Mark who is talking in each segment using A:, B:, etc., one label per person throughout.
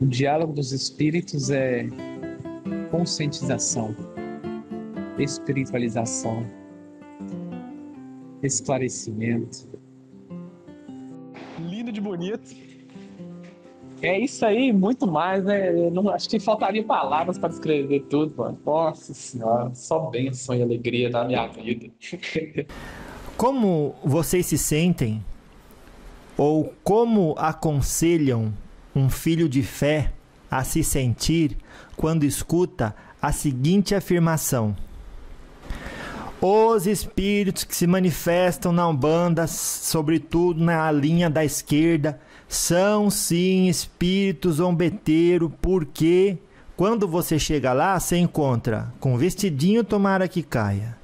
A: O diálogo dos espíritos é conscientização, espiritualização, esclarecimento.
B: Lindo de bonito.
A: É isso aí, muito mais, né? Eu não, acho que faltaria palavras para descrever tudo, mano. Nossa Senhora, só bênção e alegria na minha vida.
C: Como vocês se sentem ou como aconselham um filho de fé a se sentir quando escuta a seguinte afirmação: os espíritos que se manifestam na Umbanda, sobretudo na linha da esquerda, são sim espíritos zombeteiros, porque quando você chega lá, você encontra com vestidinho, tomara que caia,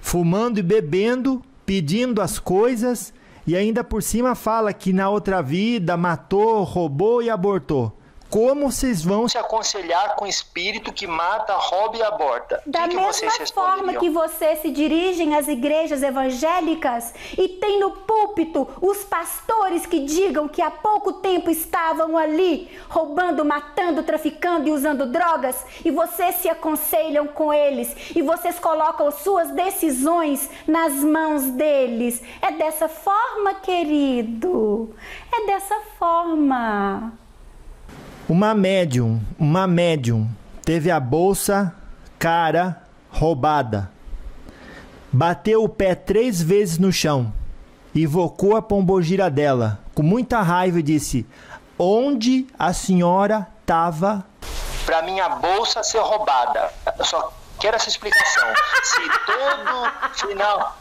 C: fumando e bebendo, pedindo as coisas, e ainda por cima fala que na outra vida matou, roubou e abortou. Como vocês vão se aconselhar com espírito que mata, rouba e aborta?
D: Da mesma forma que vocês se dirigem às igrejas evangélicas e tem no púlpito os pastores que digam que há pouco tempo estavam ali roubando, matando, traficando e usando drogas, e vocês se aconselham com eles e vocês colocam suas decisões nas mãos deles. É dessa forma, querido. É dessa forma.
C: Uma médium teve a bolsa cara roubada. Bateu o pé 3 vezes no chão. Invocou a pombogira dela. Com muita raiva disse: onde a senhora estava? Para minha bolsa ser roubada. Eu só quero essa explicação. Se todo final...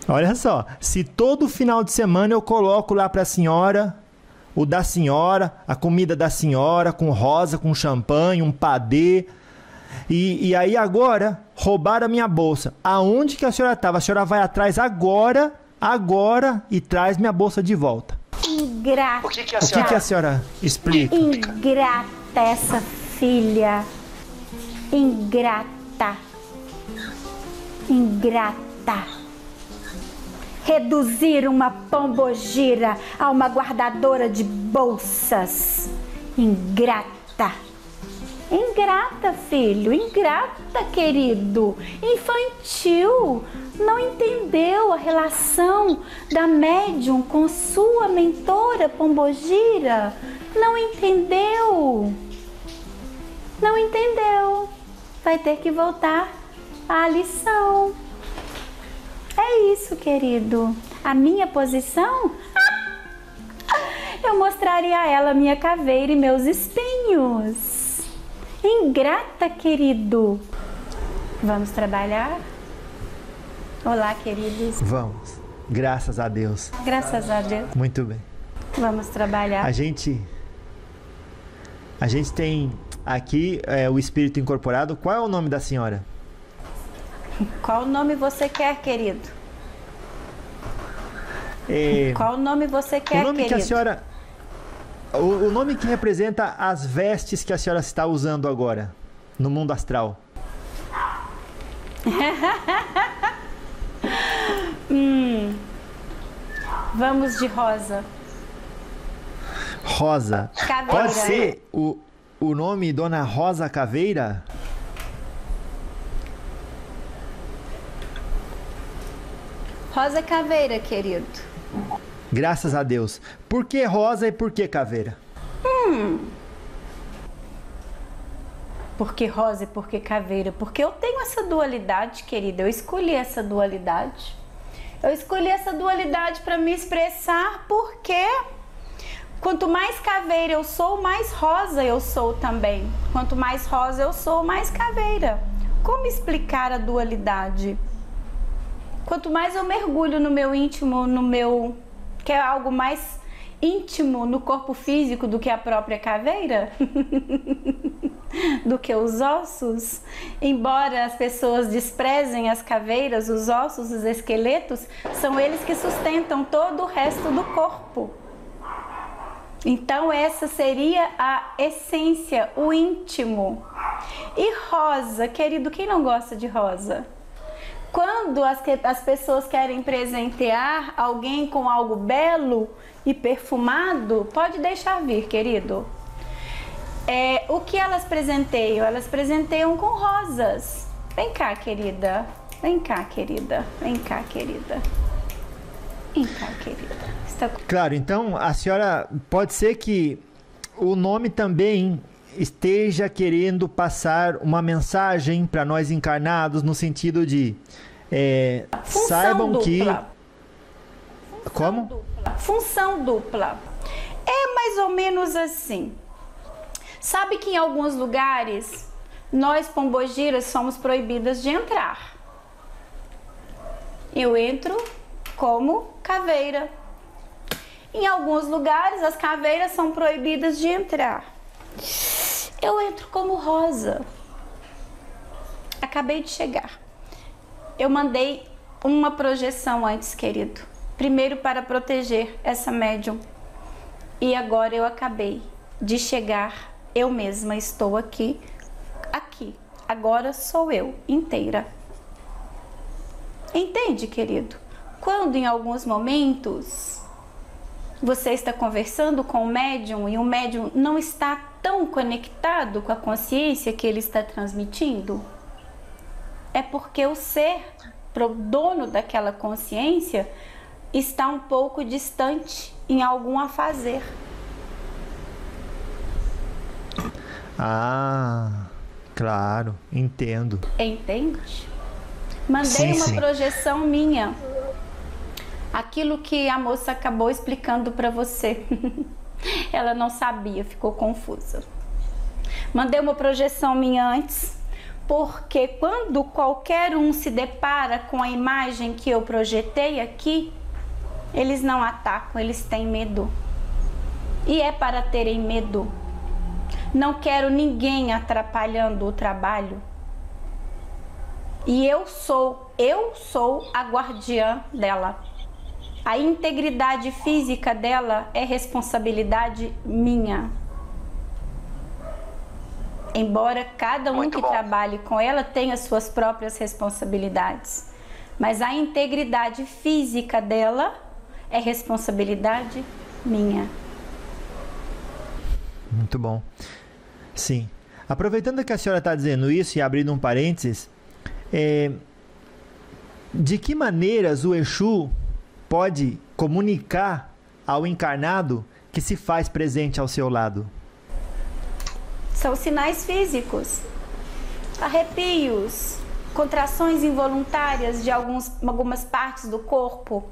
C: Olha só. Se todo final de semana eu coloco lá para a senhora... o da senhora, a comida da senhora, com rosa, com champanhe, um padê. E aí agora, roubaram a minha bolsa. Aonde que a senhora estava? A senhora vai atrás agora, e traz minha bolsa de volta.
D: Ingrata.
C: O que a senhora explica?
D: Ingrata essa filha. Ingrata. Ingrata. Reduzir uma pombogira a uma guardadora de bolsas. Ingrata. Ingrata, filho. Ingrata, querido. Infantil. Não entendeu a relação da médium com sua mentora pombogira. Não entendeu. Não entendeu. Vai ter que voltar à lição. É isso, querido. A minha posição? Eu mostraria a ela minha caveira e meus espinhos. Ingrata, querido. Vamos trabalhar? Olá, queridos.
C: Vamos. Graças a Deus.
D: Graças a Deus.
C: Muito bem.
D: Vamos trabalhar.
C: A gente tem aqui o espírito incorporado. Qual é o nome da senhora?
D: Qual nome você quer, querido? Qual nome você quer,
C: o nome
D: querido?
C: Que a senhora, o nome que representa as vestes que a senhora está usando agora, no mundo astral.
D: Vamos de rosa.
C: Rosa.
D: Caveira.
C: Pode ser o nome Dona Rosa Caveira?
D: Rosa Caveira, querido.
C: Graças a Deus. Por que rosa e por que caveira?
D: Por que rosa e por que caveira? Porque eu tenho essa dualidade, querida. Eu escolhi essa dualidade. Eu escolhi essa dualidade para me expressar porque quanto mais caveira eu sou, mais rosa eu sou também. Quanto mais rosa eu sou, mais caveira. Como explicar a dualidade? Quanto mais eu mergulho no meu íntimo, que é algo mais íntimo no corpo físico do que a própria caveira, do que os ossos, embora as pessoas desprezem as caveiras, os ossos, os esqueletos, são eles que sustentam todo o resto do corpo. Então essa seria a essência, o íntimo. E rosa, querido, quem não gosta de rosa? Quando as pessoas querem presentear alguém com algo belo e perfumado, pode deixar vir, querido. O que elas presenteiam? Elas presenteiam com rosas. Vem cá, querida. Vem cá, querida. Vem cá, querida. Vem cá, querida.
C: Claro, então a senhora pode ser que o nome também esteja querendo passar uma mensagem para nós encarnados no sentido de saibam
D: dupla.
C: que...
D: Função
C: Como?
D: Dupla. Função dupla. É mais ou menos assim. Sabe que em alguns lugares nós pombogiras somos proibidas de entrar. Eu entro como caveira. Em alguns lugares as caveiras são proibidas de entrar. Eu entro como rosa. Acabei de chegar. Eu mandei uma projeção antes, querido. Primeiro para proteger essa médium. E agora eu acabei de chegar. Eu mesma estou aqui. Agora sou eu inteira. Entende, querido? Quando em alguns momentos você está conversando com o médium e o médium não está tão conectado com a consciência que ele está transmitindo, é porque o ser, pro dono daquela consciência, está um pouco distante em algum afazer.
C: Ah, claro, entendo.
D: Entende? Mandei uma projeção minha. Aquilo que a moça acabou explicando para você. Ela não sabia, ficou confusa. Mandei uma projeção minha antes, porque quando qualquer um se depara com a imagem que eu projetei aqui, eles não atacam, eles têm medo. E é para terem medo. Não quero ninguém atrapalhando o trabalho. E eu sou a guardiã dela. A integridade física dela é responsabilidade minha. Embora cada um que trabalhe com ela tenha suas próprias responsabilidades. Mas a integridade física dela é responsabilidade minha.
C: Muito bom. Sim. Aproveitando que a senhora está dizendo isso e abrindo um parênteses, de que maneiras o Exu pode comunicar ao encarnado que se faz presente ao seu lado?
D: São sinais físicos, arrepios, contrações involuntárias de algumas partes do corpo.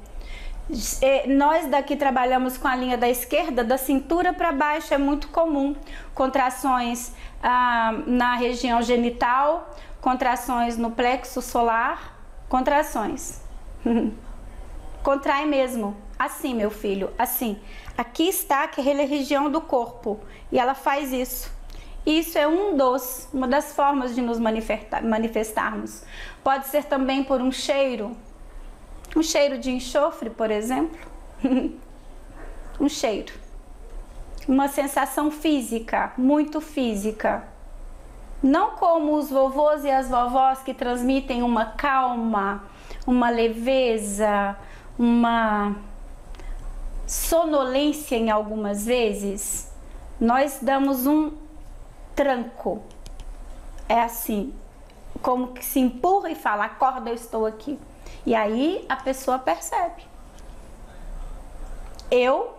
D: Nós daqui trabalhamos com a linha da esquerda, da cintura para baixo é muito comum. Contrações na região genital, contrações no plexo solar, contrações. Contrai mesmo, assim, meu filho, assim. Aqui está aquela região do corpo e ela faz isso. Isso é uma das formas de nos manifestarmos. Pode ser também por um cheiro de enxofre, por exemplo. Um cheiro. Uma sensação física, muito física. Não como os vovôs e as vovós que transmitem uma calma, uma leveza, uma sonolência em algumas vezes. Nós damos um tranco. É assim, como que se empurra e fala, acorda, eu estou aqui. E aí a pessoa percebe. Eu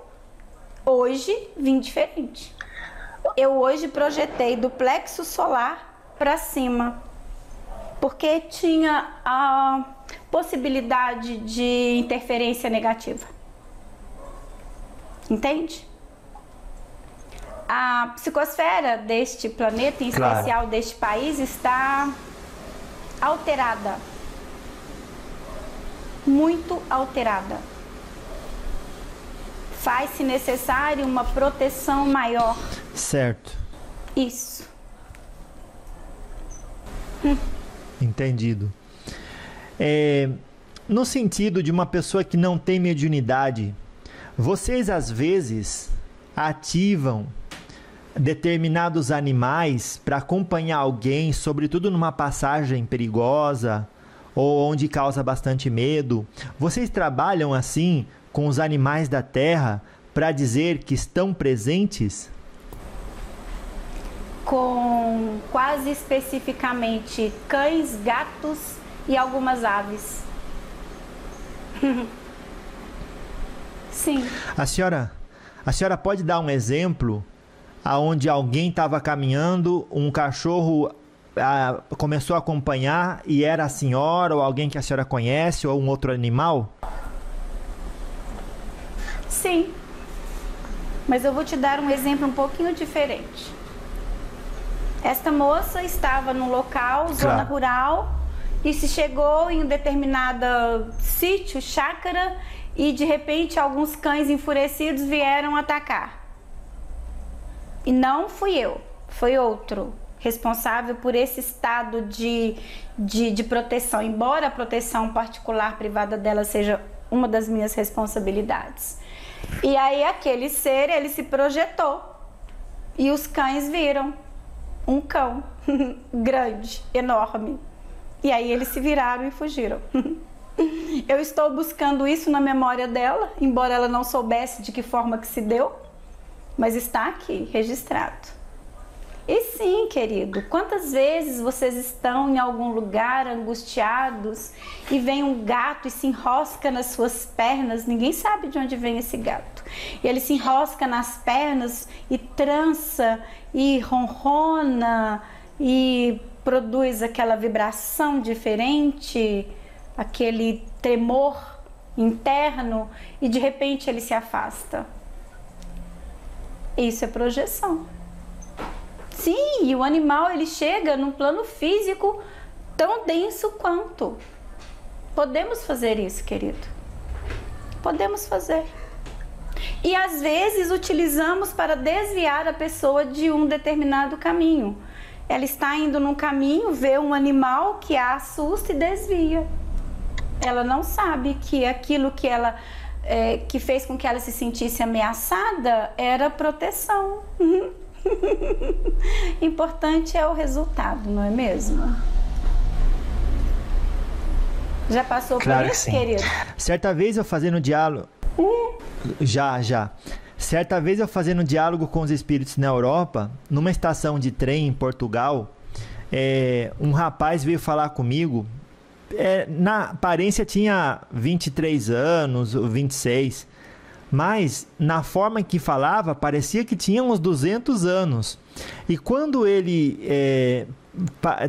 D: hoje vim diferente. Eu hoje projetei do plexo solar para cima, porque tinha a possibilidade de interferência negativa. Entende? A psicosfera deste planeta, em especial deste país, está alterada. Muito alterada. Faz-se necessário uma proteção maior.
C: Certo.
D: Isso.
C: Entendido. No sentido de uma pessoa que não tem mediunidade, vocês às vezes ativam determinados animais para acompanhar alguém, sobretudo numa passagem perigosa ou onde causa bastante medo. Vocês trabalham assim com os animais da terra para dizer que estão presentes?
D: Com quase especificamente cães, gatos e algumas aves. Sim.
C: A senhora pode dar um exemplo aonde alguém estava caminhando, um cachorro começou a acompanhar e era a senhora ou alguém que a senhora conhece ou um outro animal?
D: Sim. Mas eu vou te dar um exemplo um pouquinho diferente. Esta moça estava num local, zona rural, e se chegou em um determinado sítio, chácara, e de repente alguns cães enfurecidos vieram atacar. E não fui eu, foi outro responsável por esse estado de proteção, embora a proteção particular privada dela seja uma das minhas responsabilidades. E aí aquele ser, ele se projetou e os cães viram um cão grande, enorme. E aí eles se viraram e fugiram. Eu estou buscando isso na memória dela, embora ela não soubesse de que forma que se deu, mas está aqui, registrado. E sim, querido, quantas vezes vocês estão em algum lugar angustiados e vem um gato e se enrosca nas suas pernas, ninguém sabe de onde vem esse gato. E ele se enrosca nas pernas e trança e ronrona e produz aquela vibração diferente, aquele tremor interno e de repente ele se afasta. Isso é projeção. Sim, e o animal ele chega num plano físico tão denso quanto. Podemos fazer isso, querido. Podemos fazer. E às vezes utilizamos para desviar a pessoa de um determinado caminho. Ela está indo num caminho, vê um animal que a assusta e desvia. Ela não sabe que aquilo que ela que fez com que ela se sentisse ameaçada era proteção. Importante é o resultado, não é mesmo? Já passou por isso, querido?
C: Certa vez eu fazendo diálogo... Já. Certa vez eu fazendo diálogo com os espíritos na Europa, numa estação de trem em Portugal, um rapaz veio falar comigo. Na aparência tinha 23 anos, 26, mas na forma que falava parecia que tinha uns 200 anos. E quando ele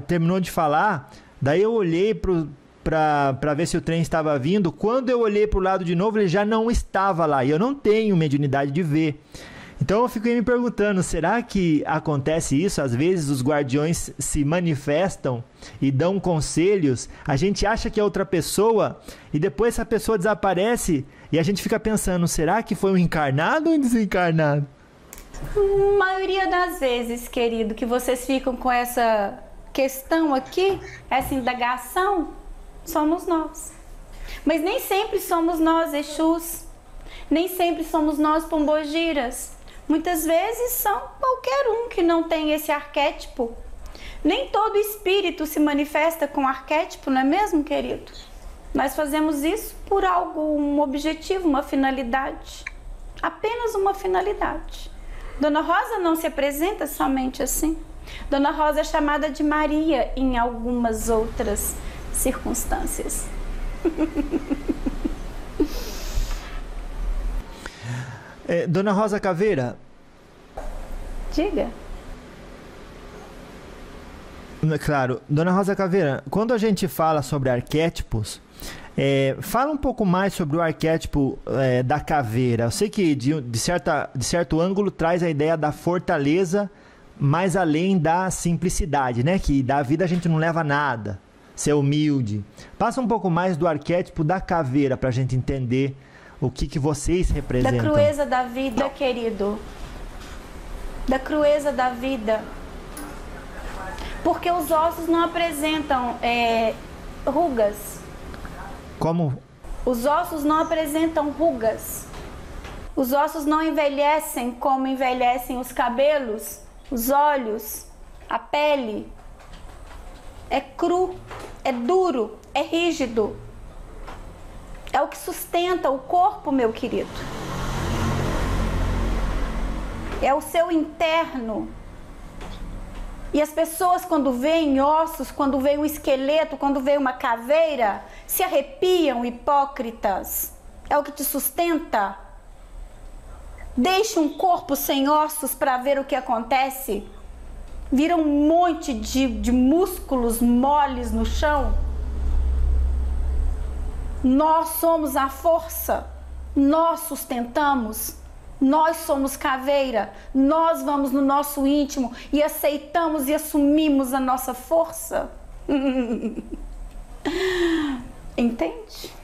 C: terminou de falar, daí eu olhei para ver se o trem estava vindo. Quando eu olhei para o lado de novo, ele já não estava lá, e eu não tenho mediunidade de ver. Então eu fiquei me perguntando, será que acontece isso? Às vezes os guardiões se manifestam e dão conselhos, a gente acha que é outra pessoa e depois essa pessoa desaparece e a gente fica pensando, será que foi um encarnado ou um desencarnado?
D: Maioria das vezes, querido, que vocês ficam com essa questão aqui, essa indagação, somos nós. Mas nem sempre somos nós, Exus. Nem sempre somos nós, pombogiras. Muitas vezes são qualquer um que não tem esse arquétipo. Nem todo espírito se manifesta com arquétipo, não é mesmo, querido? Nós fazemos isso por algum objetivo, uma finalidade. Apenas uma finalidade. Dona Rosa não se apresenta somente assim. Dona Rosa é chamada de Maria em algumas outras circunstâncias.
C: Dona Rosa Caveira.
D: Diga.
C: Claro, Dona Rosa Caveira, quando a gente fala sobre arquétipos, fala um pouco mais sobre o arquétipo da caveira. Eu sei que de certo ângulo traz a ideia da fortaleza, mais além da simplicidade, né? Que da vida a gente não leva nada, ser humilde. Passa um pouco mais do arquétipo da caveira para a gente entender o que vocês representam.
D: Da crueza da vida, querido. Da crueza da vida. Porque os ossos não apresentam rugas.
C: Como?
D: Os ossos não apresentam rugas. Os ossos não envelhecem como envelhecem os cabelos, os olhos, a pele. É cru, é duro, é rígido. É o que sustenta o corpo, meu querido. É o seu interno. E as pessoas, quando veem ossos, quando veem um esqueleto, quando veem uma caveira, se arrepiam, hipócritas. É o que te sustenta. Deixa um corpo sem ossos para ver o que acontece. Vira um monte de músculos moles no chão. Nós somos a força. Nós sustentamos. Nós somos caveira. Nós vamos no nosso íntimo e aceitamos e assumimos a nossa força. Entende?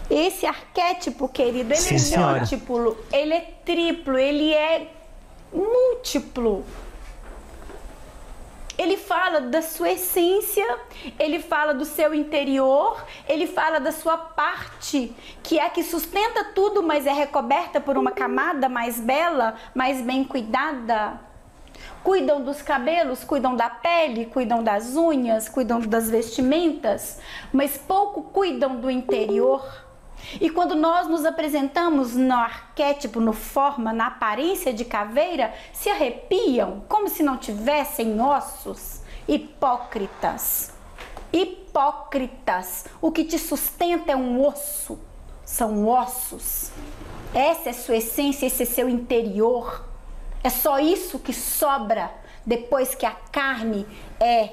D: Esse arquétipo, querido, ele
C: Sim,
D: é múltiplo, ele é triplo, ele é múltiplo. Ele fala da sua essência, ele fala do seu interior, ele fala da sua parte, que é a que sustenta tudo, mas é recoberta por uma camada mais bela, mais bem cuidada. Cuidam dos cabelos, cuidam da pele, cuidam das unhas, cuidam das vestimentas, mas pouco cuidam do interior. E quando nós nos apresentamos no arquétipo, no forma, na aparência de caveira, se arrepiam como se não tivessem ossos. Hipócritas. Hipócritas. O que te sustenta é um osso. São ossos. Essa é sua essência, esse é seu interior. É só isso que sobra depois que a carne é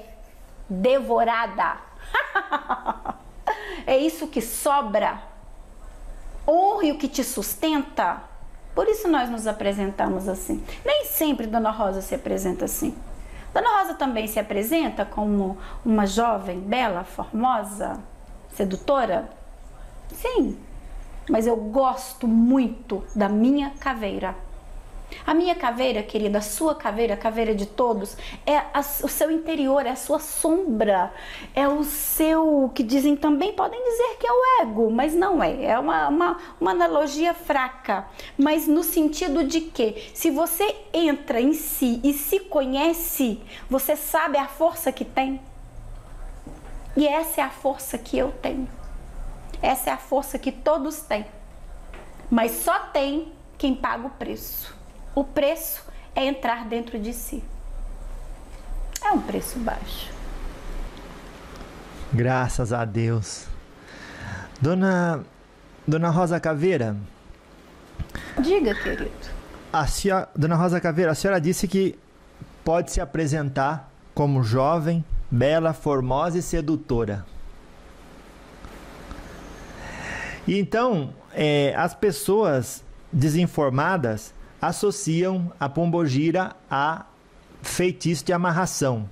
D: devorada. É isso que sobra. Honre o que te sustenta. Por isso nós nos apresentamos assim. Nem sempre Dona Rosa se apresenta assim. Dona Rosa também se apresenta como uma jovem, bela, formosa, sedutora? Sim, mas eu gosto muito da minha caveira. A minha caveira, querida, a sua caveira, a caveira de todos, é o seu interior, é a sua sombra, é o seu, que dizem também, podem dizer que é o ego, mas não é, é uma analogia fraca, mas no sentido de que se você entra em si e se conhece, você sabe a força que tem, e essa é a força que eu tenho, essa é a força que todos têm, mas só tem quem paga o preço. O preço é entrar dentro de si. É um preço baixo.
C: Graças a Deus. Dona Rosa Caveira.
D: Diga, querido.
C: Dona Rosa Caveira, a senhora disse que pode se apresentar como jovem, bela, formosa e sedutora. E então, as pessoas desinformadas associam a pombogira a feitiço de amarração.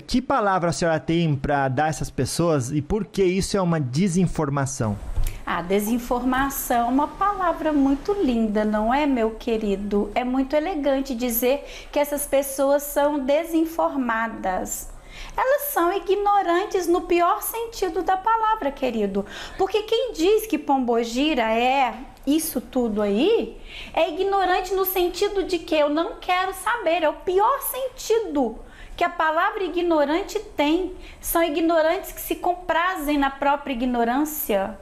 C: Que palavra a senhora tem para dar a essas pessoas e por que isso é uma desinformação?
D: A desinformação é uma palavra muito linda, não é, meu querido? É muito elegante dizer que essas pessoas são desinformadas. Elas são ignorantes no pior sentido da palavra, querido. Porque quem diz que pombogira é isso tudo aí, é ignorante no sentido de que eu não quero saber. É o pior sentido que a palavra ignorante tem. São ignorantes que se comprazem na própria ignorância.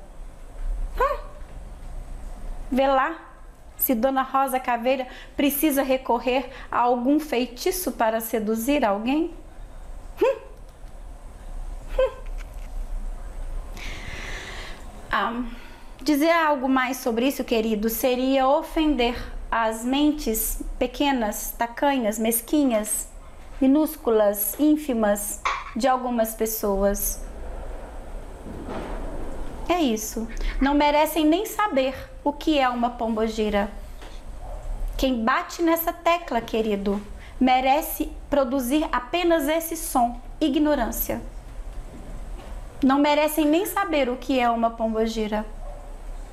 D: Vê lá se Dona Rosa Caveira precisa recorrer a algum feitiço para seduzir alguém. Dizer algo mais sobre isso, querido, seria ofender as mentes pequenas, tacanhas, mesquinhas, minúsculas, ínfimas de algumas pessoas. É isso. Não merecem nem saber o que é uma pombogira. Quem bate nessa tecla, querido, merece produzir apenas esse som, ignorância. Não merecem nem saber o que é uma pombogira.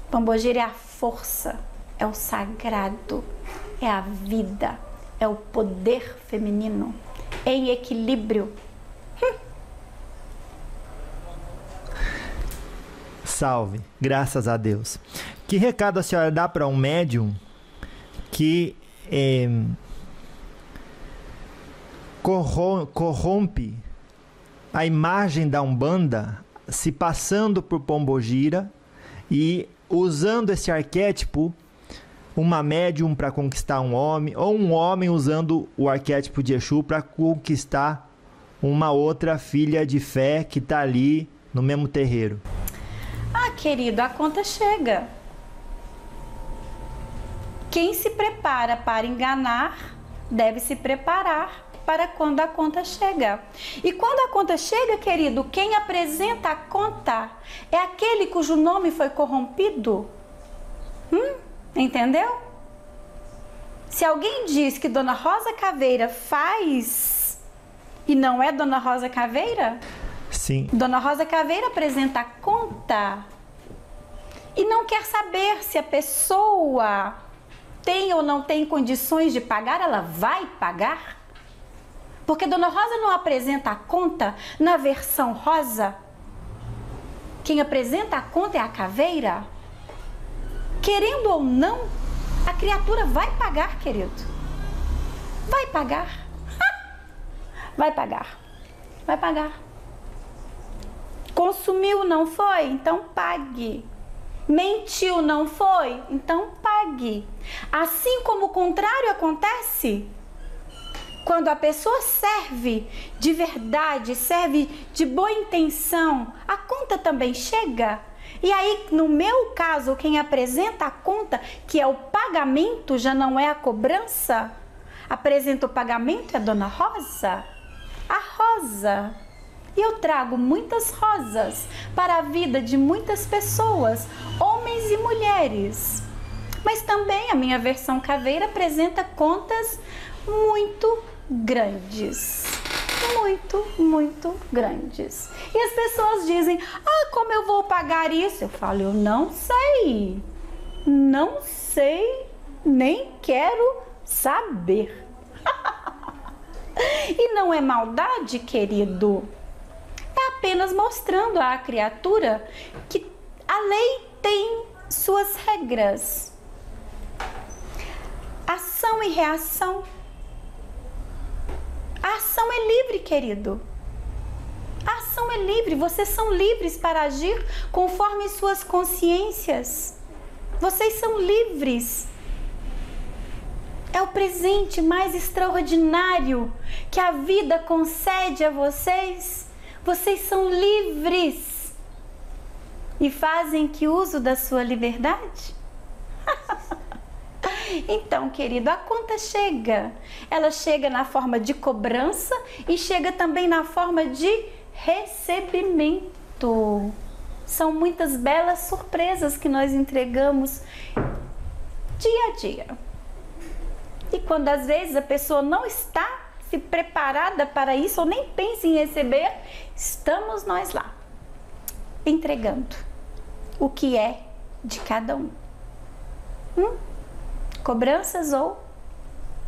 D: Pombogira é a força, é o sagrado, é a vida, é o poder feminino, em equilíbrio.
C: Salve, graças a Deus. Que recado a senhora dá para um médium que corrompe a imagem da Umbanda se passando por Pombogira e usando esse arquétipo, uma médium para conquistar um homem, ou um homem usando o arquétipo de Exu para conquistar uma outra filha de fé que está ali no mesmo terreiro?
D: Ah, querido, a conta chega. Quem se prepara para enganar deve se preparar para quando a conta chega. E quando a conta chega, querido, quem apresenta a conta é aquele cujo nome foi corrompido. Entendeu? Se alguém diz que Dona Rosa Caveira faz e não é Dona Rosa Caveira,
C: sim,
D: Dona Rosa Caveira apresenta a conta e não quer saber se a pessoa tem ou não tem condições de pagar, ela vai pagar. Porque Dona Rosa não apresenta a conta na versão rosa. Quem apresenta a conta é a caveira. Querendo ou não, a criatura vai pagar, querido. Vai pagar. Vai pagar. Vai pagar. Consumiu, não foi? Então pague. Mentiu, não foi? Então pague. Assim como o contrário acontece. Quando a pessoa serve de verdade, serve de boa intenção, a conta também chega. E aí, no meu caso, quem apresenta a conta, que é o pagamento, já não é a cobrança, apresenta o pagamento é a Dona Rosa, a Rosa. E eu trago muitas rosas para a vida de muitas pessoas, homens e mulheres. Mas também a minha versão caveira apresenta contas muito grandes, muito grandes. E as pessoas dizem: ah, como eu vou pagar isso? Eu falo: eu não sei, nem quero saber. E não é maldade, querido, é apenas mostrando à criatura que a lei tem suas regras. Ação e reação. A ação é livre, querido. A ação é livre. Vocês são livres para agir conforme suas consciências. Vocês são livres. É o presente mais extraordinário que a vida concede a vocês. Vocês são livres. E fazem que uso da sua liberdade? Então, querido, a conta chega. Ela chega na forma de cobrança e chega também na forma de recebimento. São muitas belas surpresas que nós entregamos dia a dia. E quando às vezes a pessoa não está se preparada para isso ou nem pensa em receber, estamos nós lá, entregando o que é de cada um. Cobranças ou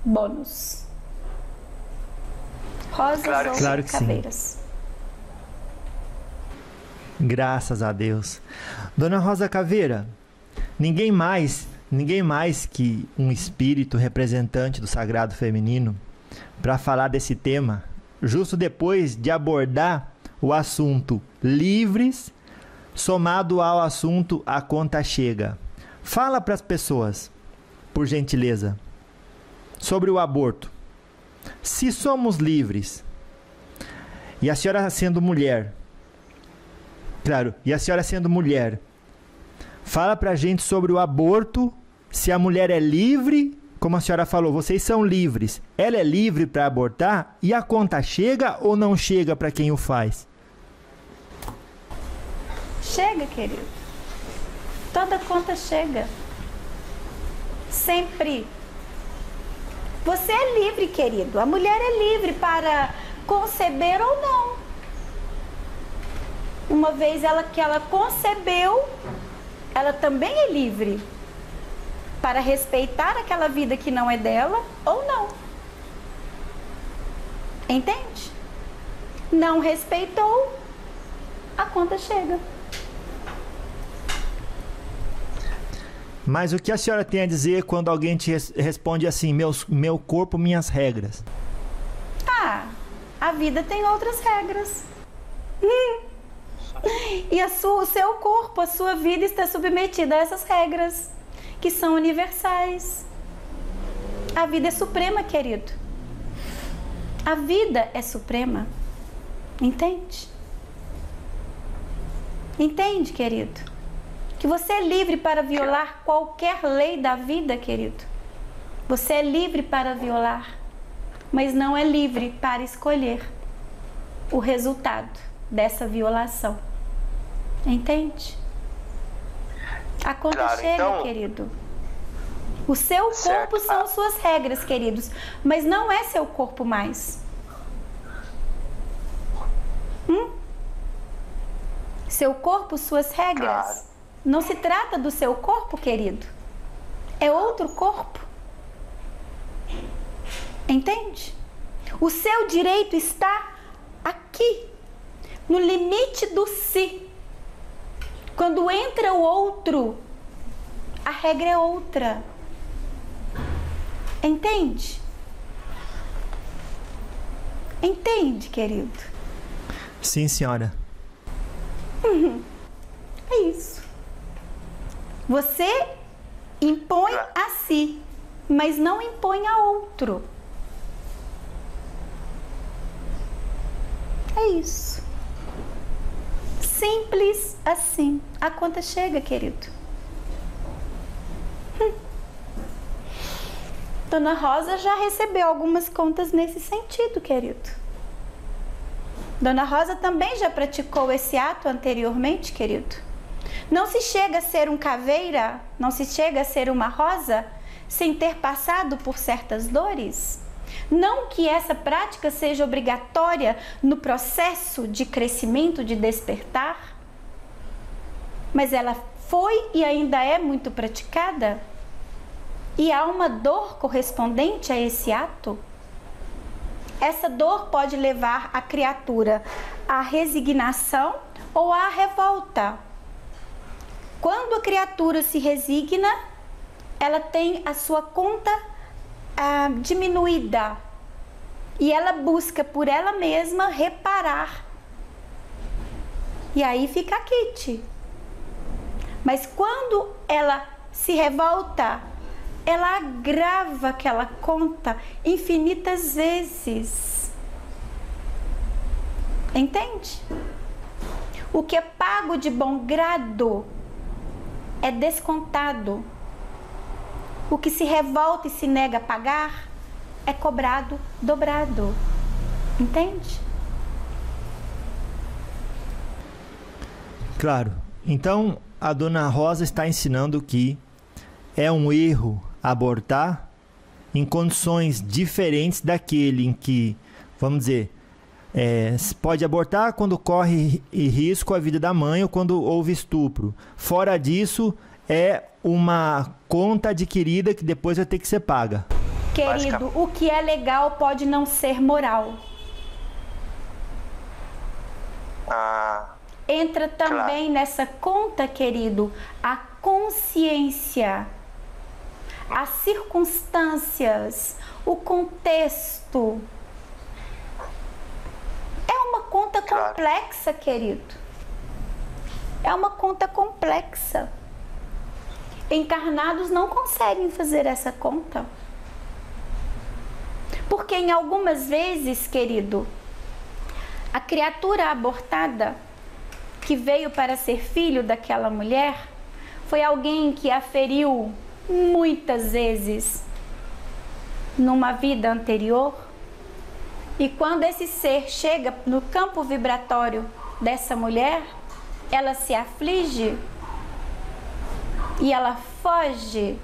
D: bônus? Rosas ou
C: claro que
D: caveiras?
C: Sim. Graças a Deus. Dona Rosa Caveira, ninguém mais que um espírito representante do sagrado feminino para falar desse tema, justo depois de abordar o assunto livres, somado ao assunto a conta chega. Fala para as pessoas, por gentileza, sobre o aborto. Se somos livres, e a senhora sendo mulher, claro, fala pra gente sobre o aborto, se a mulher é livre, como a senhora falou, vocês são livres, ela é livre para abortar, e a conta chega ou não chega para quem o faz?
D: Chega, querido. Toda conta chega. Sempre. Você é livre, querido. A mulher é livre para conceber ou não. Uma vez que ela concebeu, ela também é livre para respeitar aquela vida que não é dela ou não. Entende? Não respeitou, a conta chega.
C: Mas o que a senhora tem a dizer quando alguém te responde assim, meu corpo, minhas regras?
D: Ah, a vida tem outras regras. E o seu corpo, a sua vida está submetida a essas regras, que são universais. A vida é suprema, querido. A vida é suprema. Entende? Entende, querido? Que você é livre para violar qualquer lei da vida, querido. Você é livre para violar, mas não é livre para escolher o resultado dessa violação. Entende? A conta chega, então, querido. O seu corpo são suas regras, queridos, mas não é seu corpo mais. Seu corpo, suas regras. Não se trata do seu corpo, querido. É outro corpo. Entende? O seu direito está aqui, no limite do si. Quando entra o outro, a regra é outra. Entende? Entende, querido?
C: Sim, senhora.
D: É isso. Você impõe a si, mas não impõe a outro. É isso. Simples assim. A conta chega, querido. Dona Rosa já recebeu algumas contas nesse sentido, querido. Dona Rosa também já praticou esse ato anteriormente, querido. Não se chega a ser um caveira, não se chega a ser uma rosa sem ter passado por certas dores. Não que essa prática seja obrigatória no processo de crescimento, de despertar, mas ela foi e ainda é muito praticada. E há uma dor correspondente a esse ato. Essa dor pode levar a criatura à resignação ou à revolta. Quando a criatura se resigna, ela tem a sua conta diminuída e ela busca por ela mesma reparar. E aí fica a quite. Mas quando ela se revolta, ela agrava aquela conta infinitas vezes. Entende? O que é pago de bom grado é descontado. O que se revolta e se nega a pagar é cobrado dobrado. Entende?
C: Claro. Então, a Dona Rosa está ensinando que é um erro abortar em condições diferentes daquele em que, vamos dizer, pode abortar quando corre risco a vida da mãe ou quando houve estupro. Fora disso, é uma conta adquirida que depois vai ter que ser paga.
D: Querido, o que é legal pode não ser moral. Entra também nessa conta, querido, a consciência, as circunstâncias, o contexto. É uma conta complexa, querido. É uma conta complexa. Encarnados não conseguem fazer essa conta. Porque em algumas vezes, querido, a criatura abortada que veio para ser filho daquela mulher foi alguém que a feriu muitas vezes numa vida anterior. E quando esse ser chega no campo vibratório dessa mulher, ela se aflige e ela foge,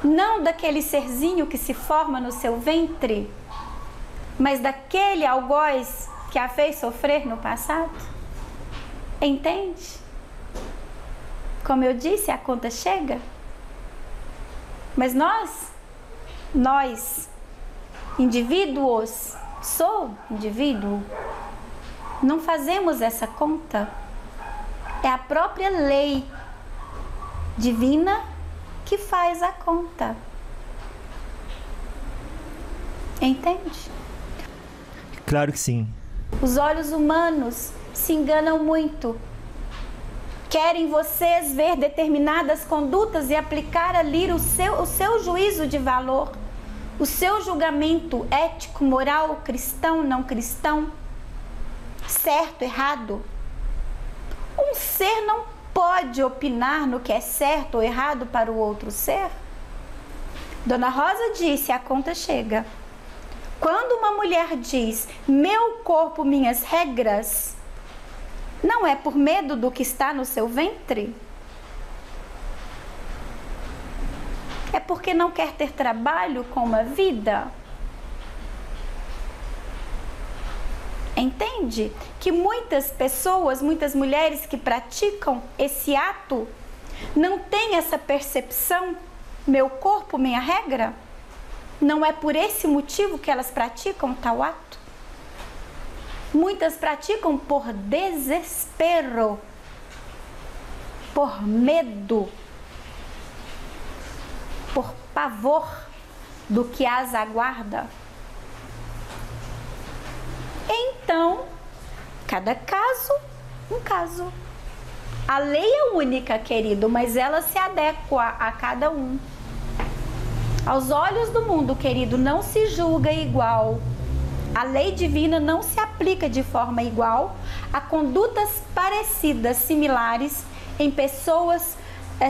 D: não daquele serzinho que se forma no seu ventre, mas daquele algoz que a fez sofrer no passado. Entende? Como eu disse, a conta chega. Mas nós, indivíduos, sou indivíduo, não fazemos essa conta. É a própria lei divina que faz a conta. Entende?
C: Claro que sim.
D: Os olhos humanos se enganam muito. Querem vocês ver determinadas condutas e aplicar ali o seu juízo de valor, o seu julgamento ético, moral, cristão, não cristão, certo, errado. Um ser não pode opinar no que é certo ou errado para o outro ser. Dona Rosa disse, a conta chega. Quando uma mulher diz, meu corpo, minhas regras, não é por medo do que está no seu ventre? É porque não quer ter trabalho com uma vida? Entende? Que muitas pessoas, muitas mulheres que praticam esse ato, não têm essa percepção, meu corpo, minha regra? Não é por esse motivo que elas praticam tal ato? Muitas praticam por desespero, por medo, por pavor do que as aguarda. Então, cada caso, um caso. A lei é única, querido, mas ela se adequa a cada um. Aos olhos do mundo, querido, não se julga igual. A lei divina não se aplica de forma igual a condutas parecidas, similares, em pessoas,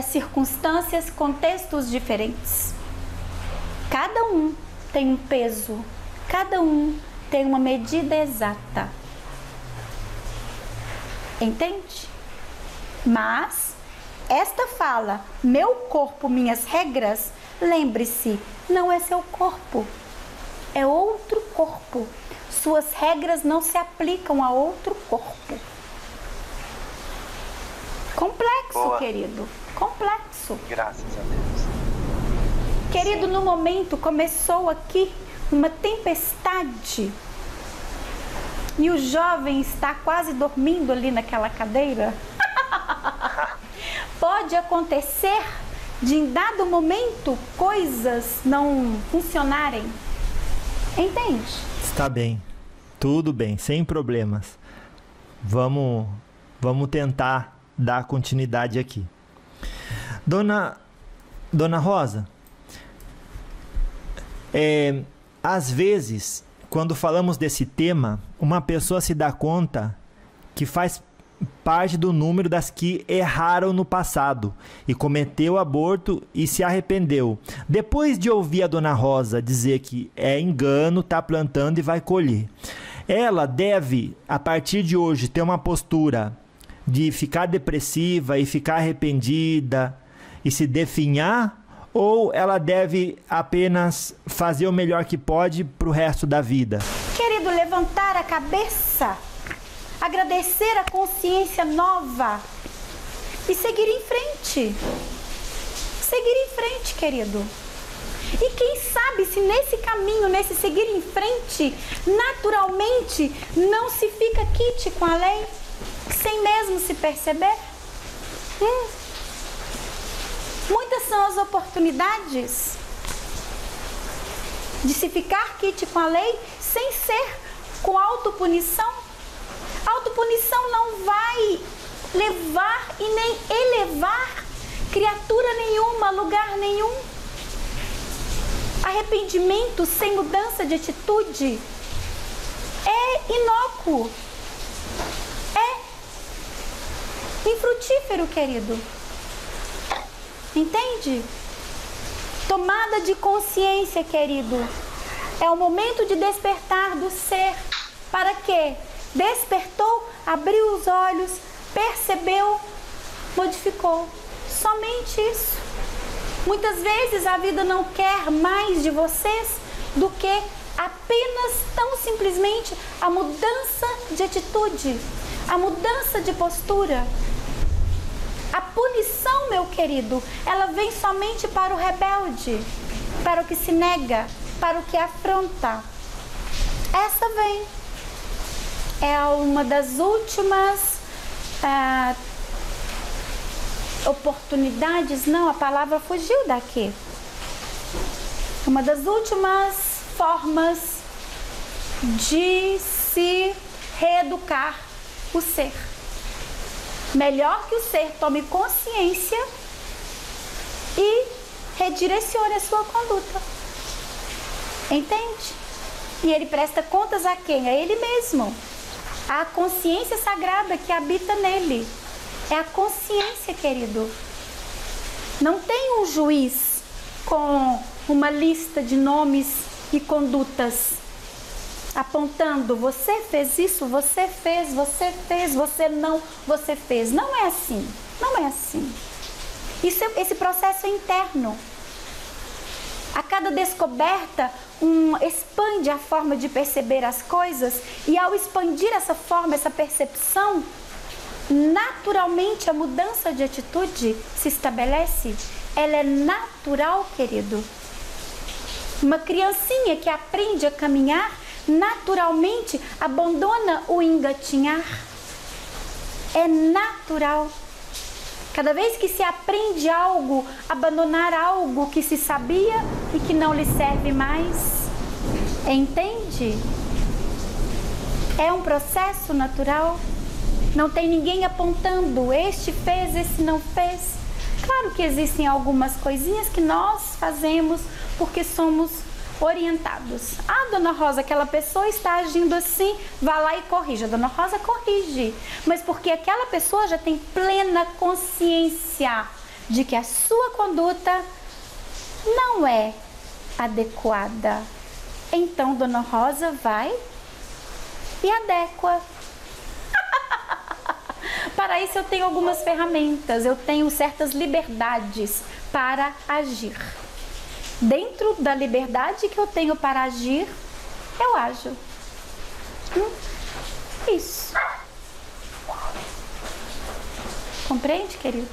D: circunstâncias, contextos diferentes. Cada um tem um peso, cada um tem uma medida exata. Entende? Mas esta fala, meu corpo, minhas regras, lembre-se, não é seu corpo, é outro corpo. Suas regras não se aplicam a outro corpo. Complexo,
B: Boa.
D: Querido, complexo.
B: Graças a Deus.
D: Querido, no momento começou aqui uma tempestade e o jovem está quase dormindo ali naquela cadeira. Pode acontecer de em dado momento coisas não funcionarem. Entende?
C: Está bem. Tudo bem, sem problemas. Vamos tentar dar continuidade aqui. Dona Rosa, às vezes, quando falamos desse tema, uma pessoa se dá conta que faz parte do número das que erraram no passado e cometeu aborto e se arrependeu. Depois de ouvir a Dona Rosa dizer que é engano, tá plantando e vai colher, ela deve, a partir de hoje, ter uma postura de ficar depressiva e ficar arrependida e se definhar, ou ela deve apenas fazer o melhor que pode pro resto da vida?
D: Querido, levantar a cabeça, agradecer a consciência nova e seguir em frente. Seguir em frente, querido. E quem sabe se nesse caminho, nesse seguir em frente, naturalmente não se fica quite com a lei, sem mesmo se perceber? Muitas são as oportunidades de se ficar quite com a lei sem ser com autopunição. Autopunição não vai levar e nem elevar criatura nenhuma a lugar nenhum. Arrependimento sem mudança de atitude é inócuo, é infrutífero, querido. Entende? Tomada de consciência, querido, é o momento de despertar do ser. Para quê? Despertou, abriu os olhos, percebeu, modificou. Somente isso. Muitas vezes a vida não quer mais de vocês do que apenas tão simplesmente a mudança de atitude, a mudança de postura. A punição, meu querido, ela vem somente para o rebelde, para o que se nega, para o que afronta. Essa vem. É uma das últimas oportunidades, não, a palavra fugiu daqui. Uma das últimas formas de se reeducar o ser. Melhor que o ser tome consciência e redirecione a sua conduta. Entende? E ele presta contas a quem? A ele mesmo. A consciência sagrada que habita nele. É a consciência, querido. Não tem um juiz com uma lista de nomes e condutas apontando: você fez isso, você fez, você não, você fez. Não é assim. Não é assim. Esse processo é interno. A cada descoberta, expande a forma de perceber as coisas, e ao expandir essa forma, essa percepção, naturalmente a mudança de atitude se estabelece. Ela é natural, querido. Uma criancinha que aprende a caminhar, naturalmente abandona o engatinhar. É natural. Cada vez que se aprende algo, abandonar algo que se sabia e que não lhe serve mais. Entende? É um processo natural. Não tem ninguém apontando: este fez, esse não fez. Claro que existem algumas coisinhas que nós fazemos porque somos orientados. Ah, Dona Rosa, aquela pessoa está agindo assim, vá lá e corrija. Dona Rosa corrige, mas porque aquela pessoa já tem plena consciência de que a sua conduta não é adequada. Então Dona Rosa vai e adequa. Para isso eu tenho algumas ferramentas, eu tenho certas liberdades para agir. Dentro da liberdade que eu tenho para agir, eu ajo. Isso. Compreende, querido?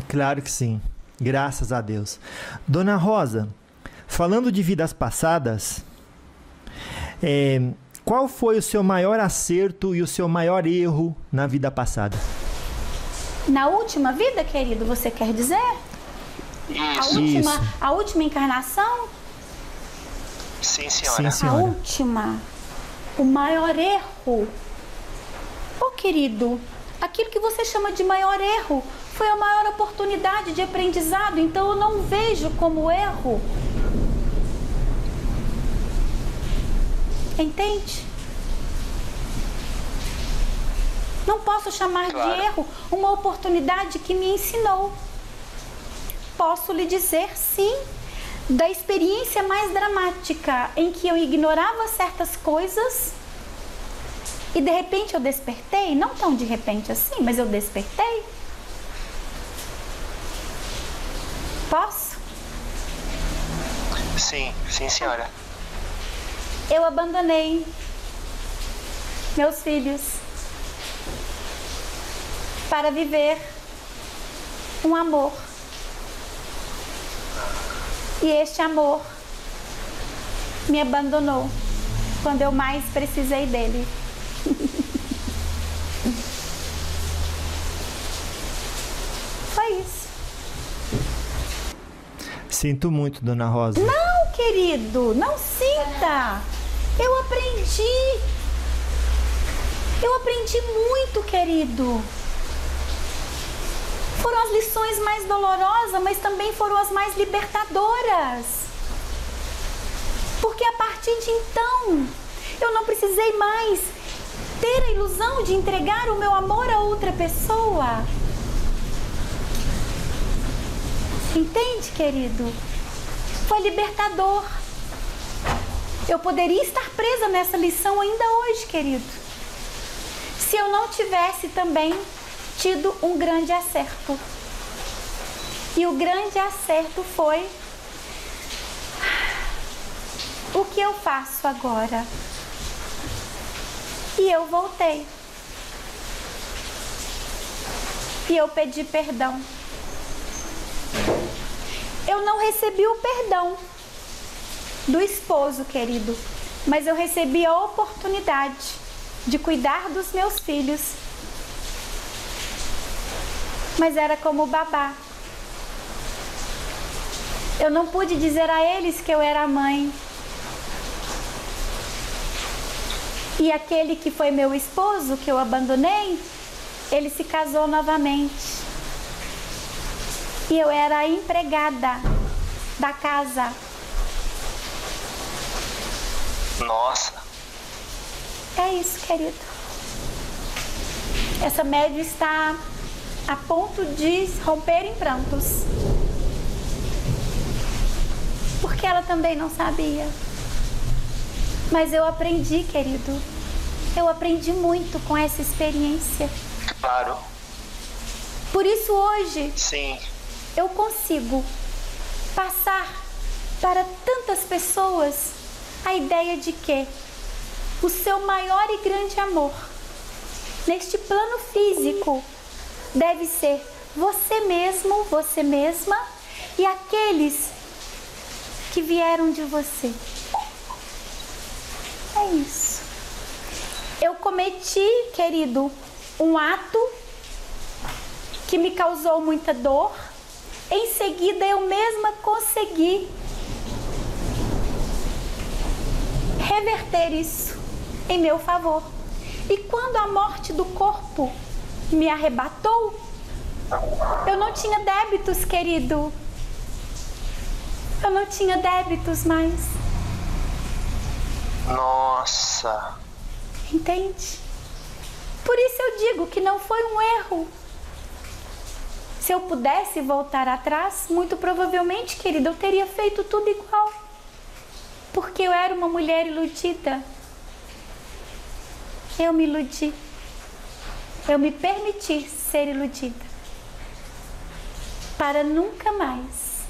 C: Claro que sim. Graças a Deus. Dona Rosa, falando de vidas passadas, qual foi o seu maior acerto e o seu maior erro na vida passada?
D: Na última vida, querido, você quer dizer?
C: Isso.
D: A última encarnação?
B: Sim, senhora.
C: Sim,
D: A
C: senhora.
D: última. O maior erro. Ô, querido, aquilo que você chama de maior erro foi a maior oportunidade de aprendizado, então eu não vejo como erro. Entende? Não posso chamar de erro uma oportunidade que me ensinou. Posso lhe dizer, sim, da experiência mais dramática em que eu ignorava certas coisas e de repente eu despertei, não tão de repente assim, mas eu despertei. Posso?
B: Sim, sim, senhora.
D: Eu abandonei meus filhos para viver um amor. E este amor me abandonou quando eu mais precisei dele. Foi isso.
C: Sinto muito, Dona Rosa.
D: Não, querido, não sinta. Eu aprendi. Eu aprendi muito, querido. Foram as lições mais dolorosas, mas também foram as mais libertadoras. Porque a partir de então, eu não precisei mais ter a ilusão de entregar o meu amor a outra pessoa. Entende, querido? Foi libertador. Eu poderia estar presa nessa lição ainda hoje, querido, se eu não tivesse também tido um grande acerto. E o grande acerto foi: o que eu faço agora? E eu voltei. E eu pedi perdão. Eu não recebi o perdão do esposo, querido, mas eu recebi a oportunidade de cuidar dos meus filhos. Mas era como babá. Eu não pude dizer a eles que eu era mãe. E aquele que foi meu esposo, que eu abandonei, ele se casou novamente. E eu era a empregada da casa.
B: Nossa.
D: É isso, querido. Essa médium está a ponto de romper em prantos. Porque ela também não sabia. Mas eu aprendi, querido. Eu aprendi muito com essa experiência.
B: Claro.
D: Por isso hoje,
B: Sim.
D: eu consigo passar para tantas pessoas a ideia de que o seu maior e grande amor neste plano físico deve ser você mesmo, você mesma e aqueles que vieram de você. É isso. Eu cometi, querido, um ato que me causou muita dor. Em seguida, eu mesma consegui reverter isso em meu favor. E quando a morte do corpo me arrebatou, eu não tinha débitos, querido. Eu não tinha débitos mais.
B: Nossa.
D: Entende? Por isso eu digo que não foi um erro. Se eu pudesse voltar atrás, muito provavelmente, querida, eu teria feito tudo igual. Porque eu era uma mulher iludida. Eu me iludi. Eu me permiti ser iludida. Para nunca mais.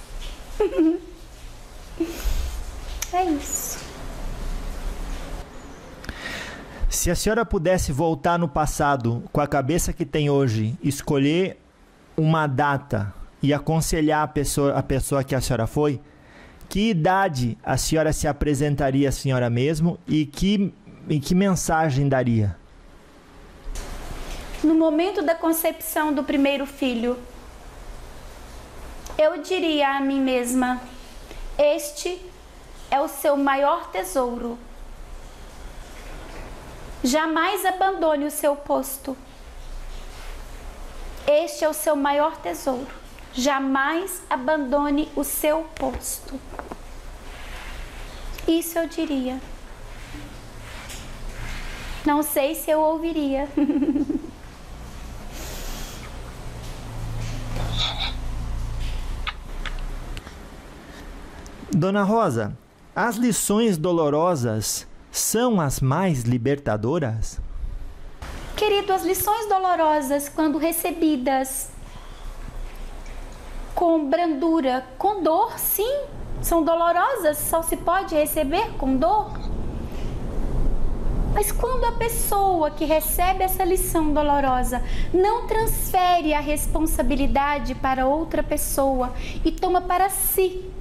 D: É isso.
C: Se a senhora pudesse voltar no passado com a cabeça que tem hoje, escolher uma data e aconselhar a pessoa que a senhora foi, que idade a senhora se apresentaria a senhora mesmo e que mensagem daria?
D: No momento da concepção do primeiro filho, eu diria a mim mesma: este é o seu maior tesouro. Jamais abandone o seu posto. Este é o seu maior tesouro. Jamais abandone o seu posto. Isso eu diria. Não sei se eu ouviria.
C: Dona Rosa, as lições dolorosas são as mais libertadoras?
D: Querido, as lições dolorosas, quando recebidas com brandura, com dor, sim, são dolorosas, só se pode receber com dor. Mas quando a pessoa que recebe essa lição dolorosa não transfere a responsabilidade para outra pessoa e toma para si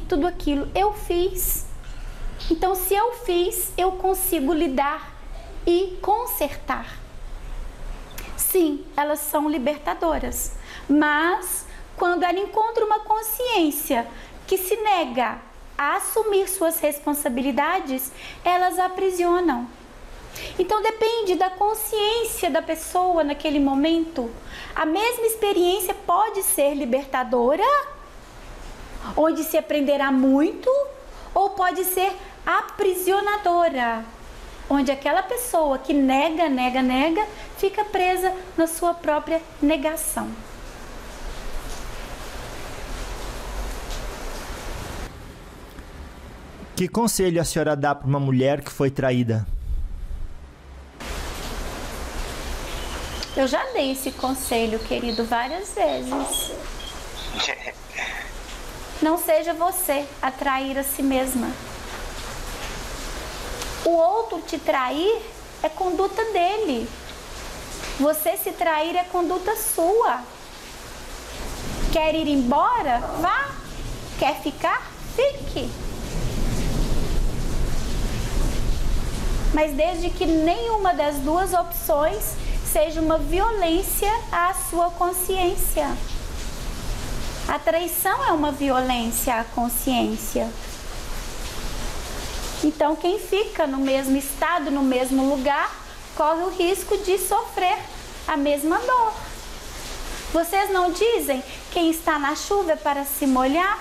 D: tudo aquilo, eu fiz. Então, se eu fiz, eu consigo lidar e consertar. Sim, elas são libertadoras. Mas, quando ela encontra uma consciência que se nega a assumir suas responsabilidades, elas aprisionam. Então, depende da consciência da pessoa naquele momento. A mesma experiência pode ser libertadora, onde se aprenderá muito, ou pode ser aprisionadora, onde aquela pessoa que nega, fica presa na sua própria negação.
C: Que conselho a senhora dá para uma mulher que foi traída?
D: Eu já dei esse conselho, querido, várias vezes. Não seja você a trair a si mesma. O outro te trair é conduta dele. Você se trair é conduta sua. Quer ir embora? Vá. Quer ficar? Fique. Mas desde que nenhuma das duas opções seja uma violência à sua consciência. A traição é uma violência à consciência. Então, quem fica no mesmo estado, no mesmo lugar, corre o risco de sofrer a mesma dor. Vocês não dizem quem está na chuva é para se molhar?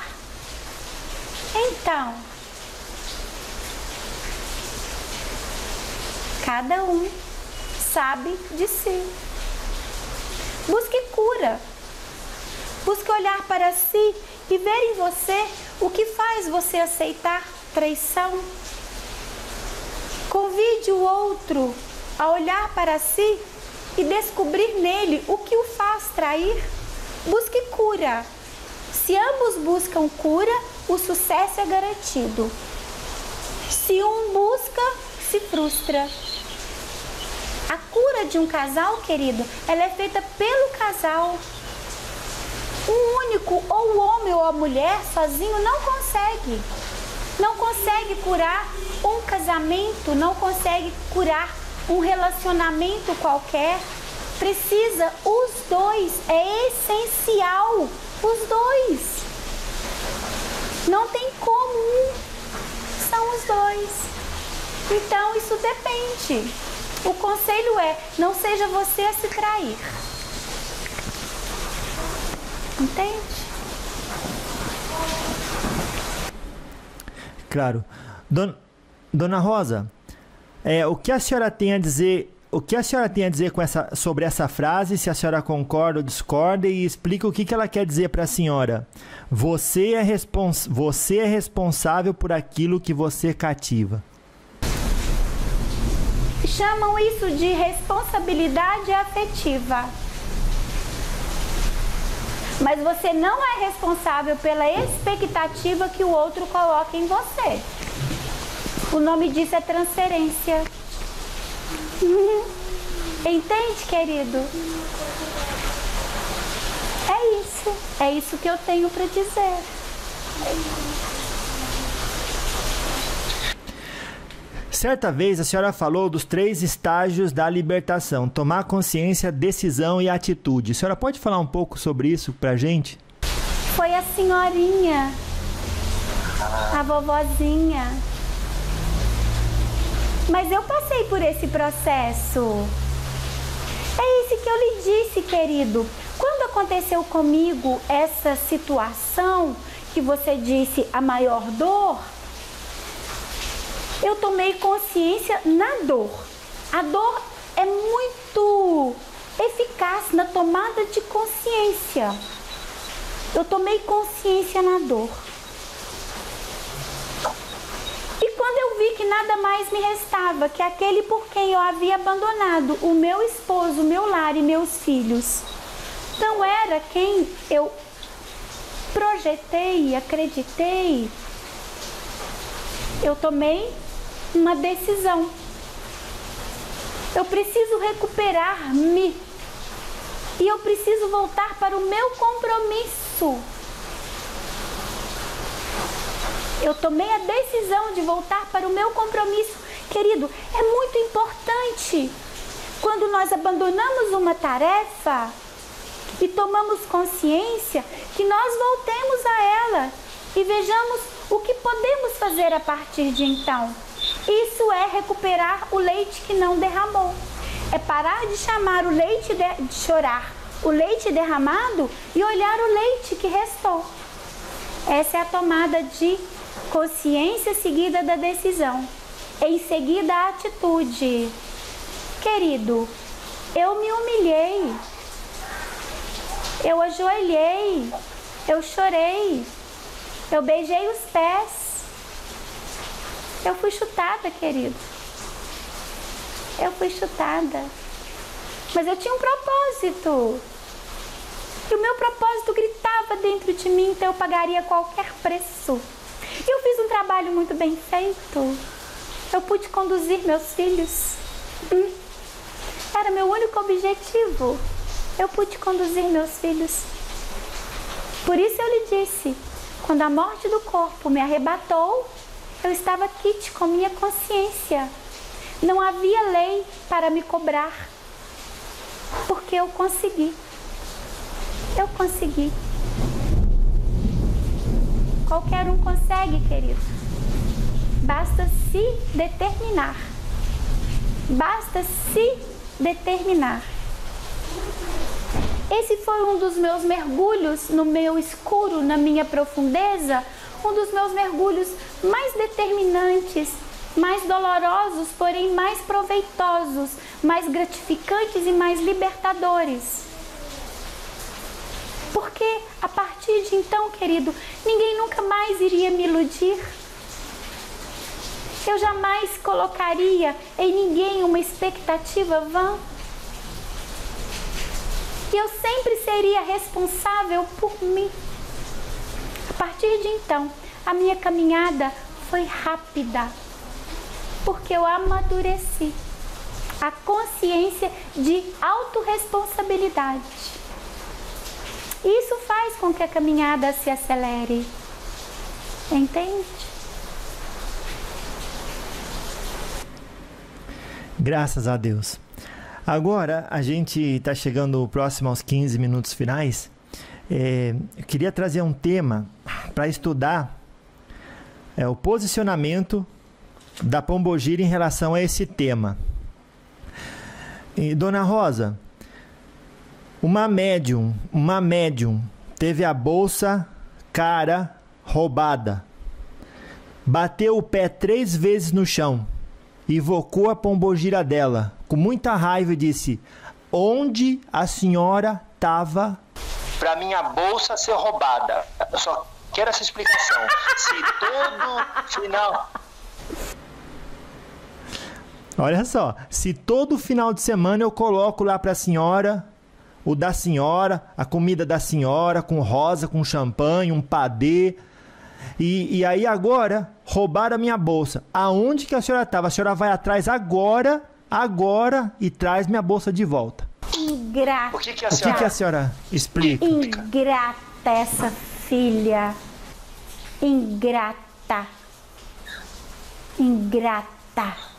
D: Então, cada um sabe de si. Busque cura. Busque olhar para si e ver em você o que faz você aceitar traição. Convide o outro a olhar para si e descobrir nele o que o faz trair. Busque cura. Se ambos buscam cura, o sucesso é garantido. Se um busca, se frustra. A cura de um casal, querido, ela é feita pelo casal. Um único, ou o homem ou a mulher, sozinho, não consegue. Não consegue curar um casamento, não consegue curar um relacionamento qualquer. Precisa os dois, é essencial, os dois. Não tem como um, são os dois. Então isso depende. O conselho é, não seja você a se trair. Entende?
C: Claro. Dona Rosa, o que a senhora tem a dizer, sobre essa frase, se a senhora concorda ou discorda, e explica o que ela quer dizer para a senhora. Você é responsável por aquilo que você cativa.
D: Chamam isso de responsabilidade afetiva. Mas você não é responsável pela expectativa que o outro coloca em você. O nome disso é transferência. Entende, querido? É isso que eu tenho para dizer.
C: Certa vez a senhora falou dos 3 estágios da libertação: tomar consciência, decisão e atitude. A senhora pode falar um pouco sobre isso pra gente?
D: Foi a senhorinha, a vovozinha. Mas eu passei por esse processo. É isso que eu lhe disse, querido. Quando aconteceu comigo essa situação que você disse, a maior dor, eu tomei consciência na dor. A dor é muito eficaz na tomada de consciência. Eu tomei consciência na dor. E quando eu vi que nada mais me restava, que aquele por quem eu havia abandonado, o meu esposo, o meu lar e meus filhos, não era quem eu projetei, acreditei, eu tomei uma decisão. Eu preciso recuperar-me e eu preciso voltar para o meu compromisso. Eu tomei a decisão de voltar para o meu compromisso. Querido, é muito importante quando nós abandonamos uma tarefa e tomamos consciência que nós voltemos a ela e vejamos o que podemos fazer a partir de então. Isso é recuperar o leite que não derramou. É parar de chamar o leite de chorar o leite derramado e olhar o leite que restou. Essa é a tomada de consciência seguida da decisão. Em seguida a atitude. Querido, eu me humilhei. Eu ajoelhei. Eu chorei. Eu beijei os pés. Eu fui chutada, querido. Eu fui chutada. Mas eu tinha um propósito. E o meu propósito gritava dentro de mim, então eu pagaria qualquer preço. E eu fiz um trabalho muito bem feito. Eu pude conduzir meus filhos. Era meu único objetivo. Eu pude conduzir meus filhos. Por isso eu lhe disse, quando a morte do corpo me arrebatou, eu estava quite com minha consciência. Não havia lei para me cobrar, porque eu consegui. Eu consegui. Qualquer um consegue, querido. Basta se determinar. Basta se determinar. Esse foi um dos meus mergulhos no meu escuro, na minha profundeza, um dos meus mergulhos mais determinantes, mais dolorosos, porém mais proveitosos, mais gratificantes e mais libertadores. Porque a partir de então, querido, ninguém nunca mais iria me iludir. Eu jamais colocaria em ninguém uma expectativa vã. E eu sempre seria responsável por mim. A partir de então, a minha caminhada foi rápida, porque eu amadureci a consciência de autorresponsabilidade. Isso faz com que a caminhada se acelere. Entende?
C: Graças a Deus. Agora, a gente está chegando próximo aos 15 minutos finais. Eu queria trazer um tema para estudar o posicionamento da Pombogira em relação a esse tema. E, Dona Rosa, uma médium teve a bolsa cara roubada, bateu o pé 3 vezes no chão, invocou a Pombogira dela, com muita raiva e disse: onde a senhora estava?
B: Pra minha bolsa ser roubada. Eu só quero essa explicação. Se todo final...
C: Olha só, se todo final de semana eu coloco lá pra senhora, o da senhora, a comida da senhora, com rosa, com champanhe, um padê, e aí agora roubaram a minha bolsa. Aonde que a senhora estava? A senhora vai atrás agora, e traz minha bolsa de volta.
D: Ingrata.
B: O que a
C: senhora explica?
D: Ingrata essa filha. Ingrata. Ingrata.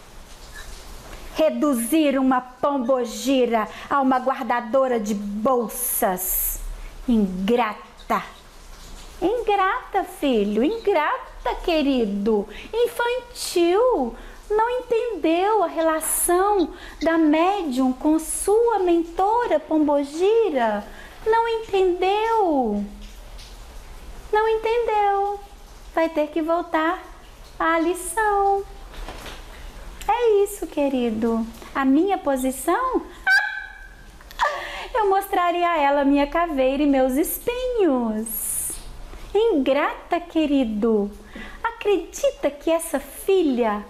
D: Reduzir uma Pombogira a uma guardadora de bolsas. Ingrata. Ingrata, filho. Ingrata, querido. Infantil. Não entendeu a relação da médium com sua mentora Pombogira. Não entendeu. Não entendeu. Vai ter que voltar à lição. É isso, querido. A minha posição? Eu mostraria a ela minha caveira e meus espinhos. Ingrata, querido. Acredita que essa filha,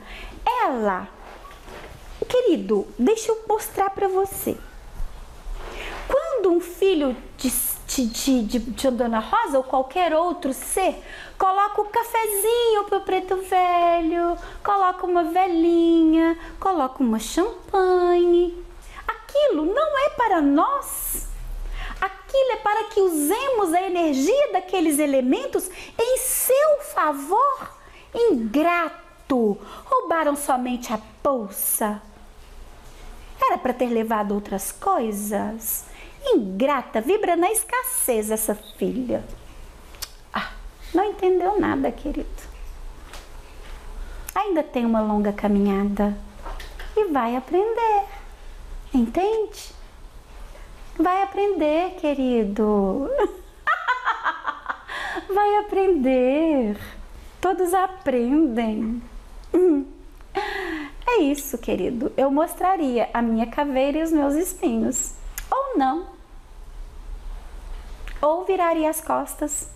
D: ela... Querido, deixa eu mostrar para você. Quando um filho de Dona Rosa ou qualquer outro ser coloca o cafezinho pro preto velho, coloca uma velinha, coloca uma champanhe, aquilo não é para nós. Aquilo é para que usemos a energia daqueles elementos em seu favor. Ingrato, roubaram somente a bolsa. Era para ter levado outras coisas. Ingrata, vibra na escassez essa filha. Não entendeu nada, querido. Ainda tem uma longa caminhada e vai aprender. Entende? Vai aprender, querido. Vai aprender. Todos aprendem. É isso, querido. Eu mostraria a minha caveira e os meus espinhos. Ou não. Ou viraria as costas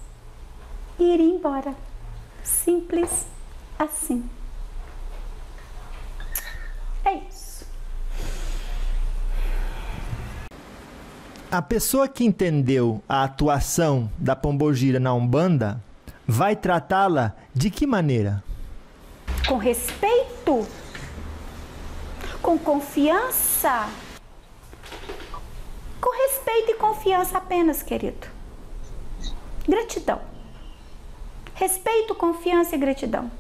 D: e iria embora. Simples assim. É isso.
C: A pessoa que entendeu a atuação da Pombogira na Umbanda vai tratá-la de que maneira?
D: Com respeito, com confiança. Com respeito e confiança apenas, querido. Gratidão. Respeito, confiança e gratidão.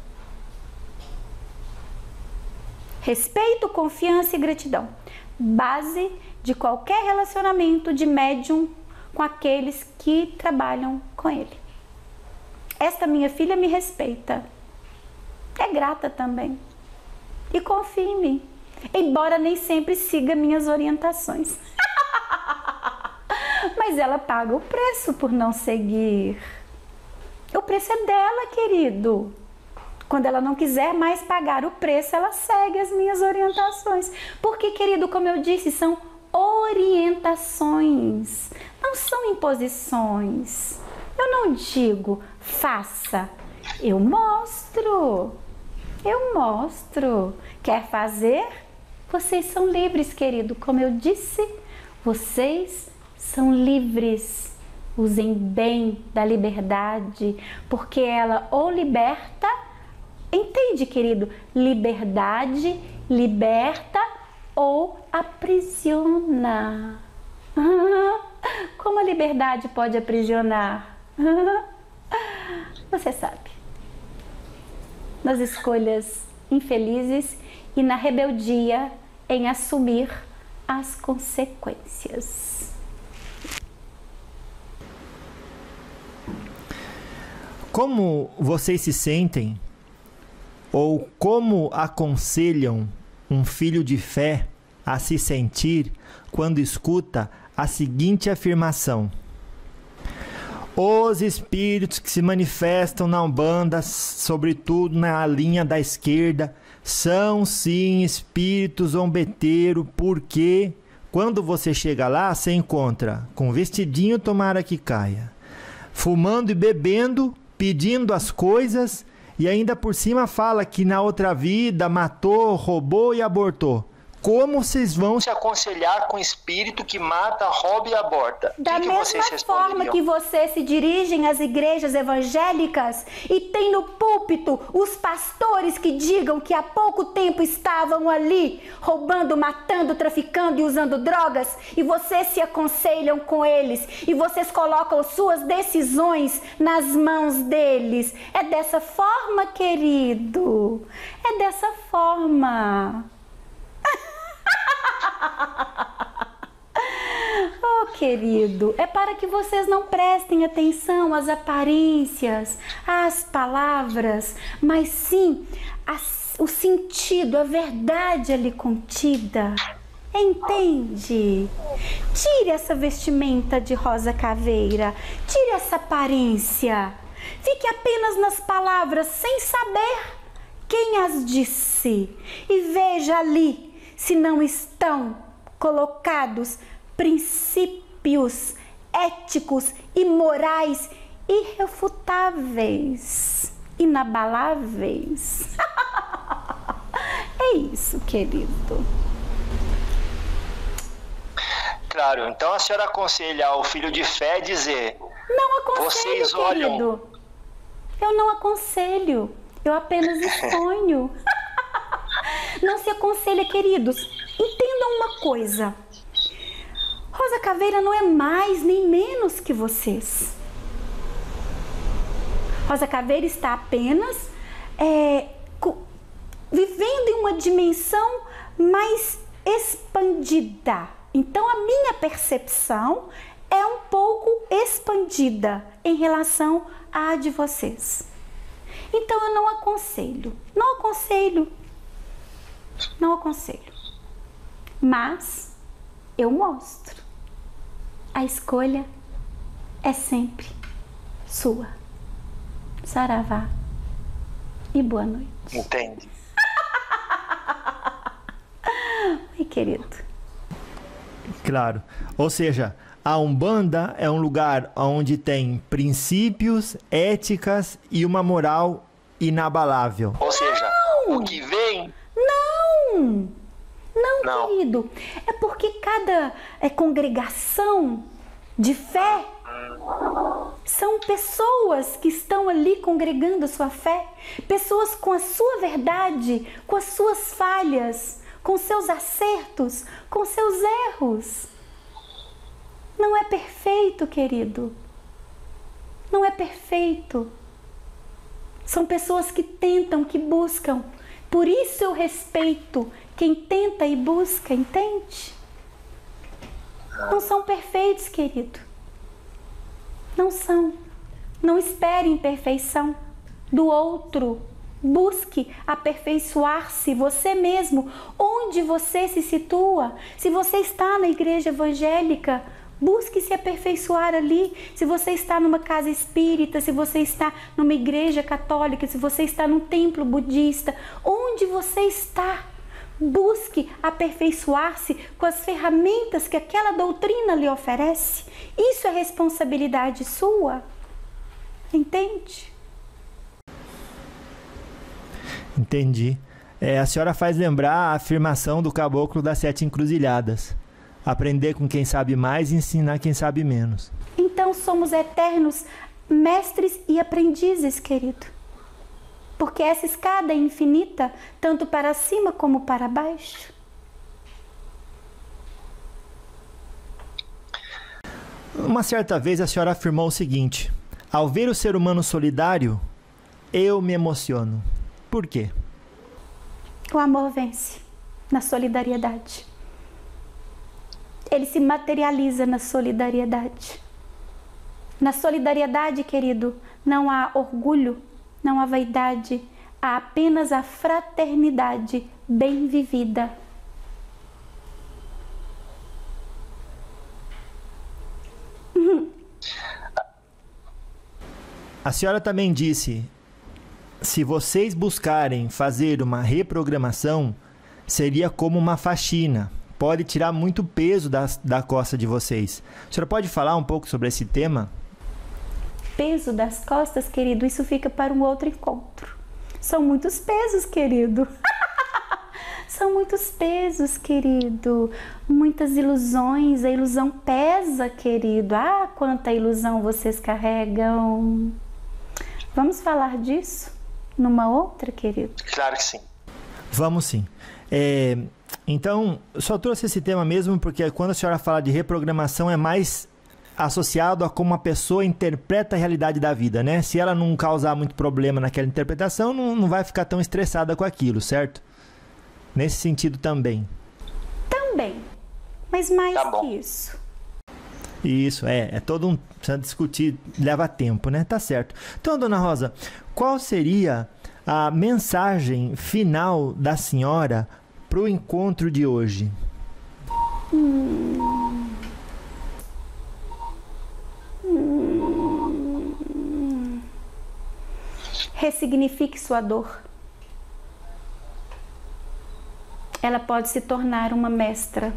D: Respeito, confiança e gratidão. Base de qualquer relacionamento de médium com aqueles que trabalham com ele. Esta minha filha me respeita. É grata também. E confia em mim. Embora nem sempre siga minhas orientações. Mas ela paga o preço por não seguir. O preço é dela, querido. Quando ela não quiser mais pagar o preço, ela segue as minhas orientações. Porque, querido, como eu disse, são orientações, não são imposições. Eu não digo faça, eu mostro. Eu mostro. Quer fazer? Vocês são livres, querido. Como eu disse, vocês são livres. Usem bem da liberdade, porque ela ou liberta, entende, querido? Liberdade liberta ou aprisiona. Como a liberdade pode aprisionar? Você sabe. Nas escolhas infelizes e na rebeldia em assumir as consequências.
C: Como vocês se sentem ou como aconselham um filho de fé a se sentir quando escuta a seguinte afirmação: os espíritos que se manifestam na Umbanda, sobretudo na linha da esquerda, são sim espíritos zombeteiros, porque quando você chega lá, você encontra com vestidinho tomara que caia, fumando e bebendo, pedindo as coisas e ainda por cima fala que na outra vida matou, roubou e abortou. Como vocês vão
B: se aconselhar com espírito que mata, rouba e aborta?
D: Da mesma forma que vocês se dirigem às igrejas evangélicas e tem no púlpito os pastores que digam que há pouco tempo estavam ali roubando, matando, traficando e usando drogas, e vocês se aconselham com eles e vocês colocam suas decisões nas mãos deles. É dessa forma, querido. É dessa forma. Oh, querido, é para que vocês não prestem atenção às aparências, às palavras, mas sim o sentido, a verdade ali contida. Entende? Tire essa vestimenta de rosa caveira, tire essa aparência. Fique apenas nas palavras, sem saber quem as disse, e veja ali se não estão colocados princípios éticos e morais irrefutáveis, inabaláveis. É isso, querido.
B: Claro, então a senhora aconselha ao filho de fé dizer:
D: não aconselho,
B: vocês
D: querido.
B: Olham...
D: Eu não aconselho, eu apenas exponho. Não se aconselha, queridos. Entendam uma coisa. Rosa Caveira não é mais nem menos que vocês. Rosa Caveira está apenas vivendo em uma dimensão mais expandida. Então a minha percepção é um pouco expandida em relação à de vocês. Então eu não aconselho. Não aconselho. Não aconselho, mas eu mostro. A escolha é sempre sua. Saravá e boa noite.
B: Entende?
D: Ai, querido.
C: Claro, ou seja, a Umbanda é um lugar onde tem princípios, éticas e uma moral inabalável.
B: Ou seja, o que vem...
D: Não, querido. É porque cada congregação de fé são pessoas que estão ali congregando a sua fé, pessoas com a sua verdade, com as suas falhas, com seus acertos, com seus erros. Não é perfeito, querido. Não é perfeito. São pessoas que tentam, que buscam. Por isso eu respeito quem tenta e busca, entende? Não são perfeitos, querido. Não são. Não esperem perfeição do outro. Busque aperfeiçoar-se você mesmo, onde você se situa. Se você está na igreja evangélica, busque se aperfeiçoar ali. Se você está numa casa espírita, se você está numa igreja católica, se você está num templo budista, onde você está, busque aperfeiçoar-se com as ferramentas que aquela doutrina lhe oferece. Isso é responsabilidade sua. Entende?
C: Entendi. A senhora faz lembrar a afirmação do caboclo das 7 encruzilhadas. Aprender com quem sabe mais e ensinar quem sabe menos.
D: Então somos eternos mestres e aprendizes, querido. Porque essa escada é infinita, tanto para cima como para baixo.
C: Uma certa vez a senhora afirmou o seguinte: ao ver o ser humano solidário, eu me emociono. Por quê?
D: O amor vence na solidariedade. Ele se materializa na solidariedade. Na solidariedade, querido, não há orgulho, não há vaidade, há apenas a fraternidade bem vivida.
C: A senhora também disse: se vocês buscarem fazer uma reprogramação, seria como uma faxina. Pode tirar muito peso da costa de vocês. A senhora pode falar um pouco sobre esse tema?
D: Peso das costas, querido, isso fica para um outro encontro. São muitos pesos, querido. São muitos pesos, querido. Muitas ilusões. A ilusão pesa, querido. Ah, quanta ilusão vocês carregam. Vamos falar disso numa outra, querido?
B: Claro que sim.
C: Vamos sim. Então, só trouxe esse tema mesmo porque quando a senhora fala de reprogramação é mais associado a como a pessoa interpreta a realidade da vida, né? Se ela não causar muito problema naquela interpretação, não vai ficar tão estressada com aquilo, certo? Nesse sentido também.
D: Também, mas mais que isso.
C: Isso, é todo um... Precisa discutir, leva tempo, né? Tá certo. Então, dona Rosa, qual seria a mensagem final da senhora para o encontro de hoje?
D: Ressignifique sua dor. Ela pode se tornar uma mestra.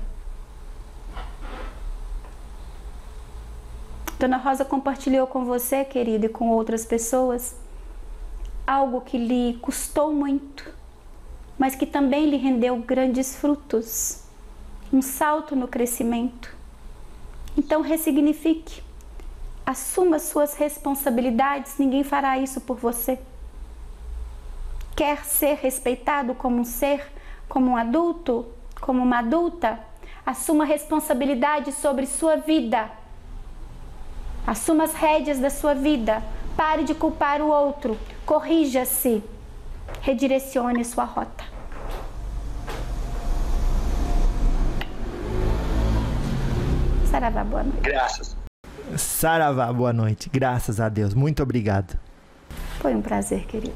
D: Dona Rosa compartilhou com você, querida, e com outras pessoas, algo que lhe custou muito, mas que também lhe rendeu grandes frutos, um salto no crescimento. Então ressignifique, assuma suas responsabilidades, ninguém fará isso por você. Quer ser respeitado como um ser, como um adulto, como uma adulta? Assuma responsabilidade sobre sua vida. Assuma as rédeas da sua vida. Pare de culpar o outro. Corrija-se. Redirecione sua rota. Saravá, boa noite.
B: Graças.
C: Saravá, boa noite. Graças a Deus. Muito obrigado.
D: Foi um prazer, querido.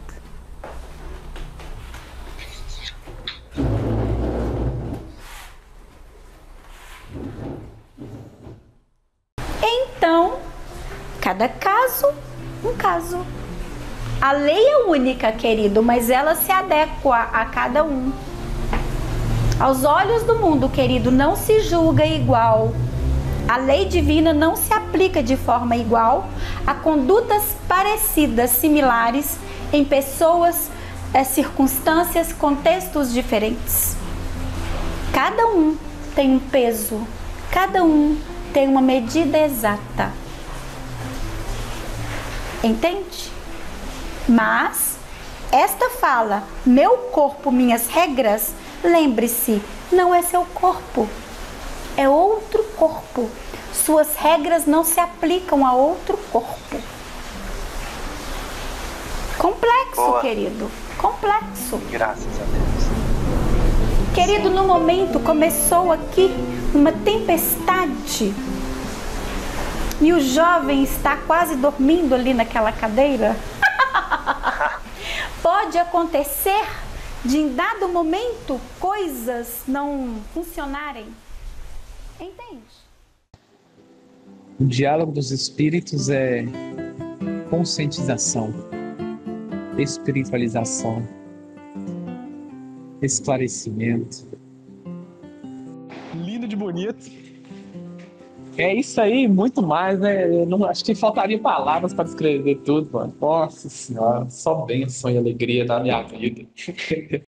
D: Então, cada caso, um caso. A lei é única, querido, mas ela se adequa a cada um. Aos olhos do mundo, querido, não se julga igual. A lei divina não se aplica de forma igual a condutas parecidas, similares, em pessoas, circunstâncias, contextos diferentes. Cada um tem um peso, cada um tem uma medida exata. Entende? Mas esta fala, meu corpo, minhas regras, lembre-se, não é seu corpo, é outro corpo. Suas regras não se aplicam a outro corpo. Complexo, boa, querido, complexo.
B: Graças a Deus.
D: Querido, no momento começou aqui uma tempestade e o jovem está quase dormindo ali naquela cadeira. pode acontecer de em dado momento coisas não funcionarem. Entende?
A: O diálogo dos espíritos é conscientização, espiritualização, esclarecimento. Lindo de bonito. É isso aí, muito mais, né? Eu não, acho que faltaria palavras para descrever tudo, mano. Nossa senhora, só bênção e alegria da minha vida.